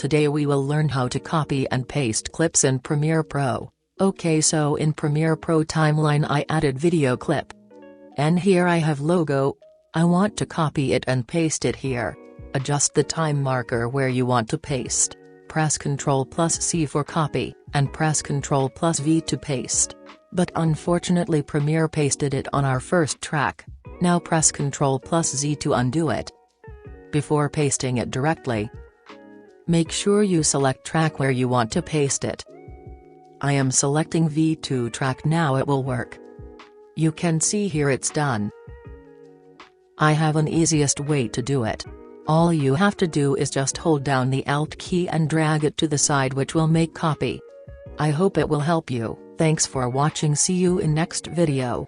Today we will learn how to copy and paste clips in Premiere Pro. Okay, so in Premiere Pro timeline I added video clip. And here I have logo. I want to copy it and paste it here. Adjust the time marker where you want to paste. Press Ctrl+C for copy, and press Ctrl+V to paste. But unfortunately Premiere pasted it on our first track. Now press Ctrl+Z to undo it. Before pasting it directly, make sure you select track where you want to paste it. I am selecting V2 track, now it will work. You can see here it's done. I have an easiest way to do it. All you have to do is just hold down the Alt key and drag it to the side, which will make copy. I hope it will help you. Thanks for watching, see you in next video.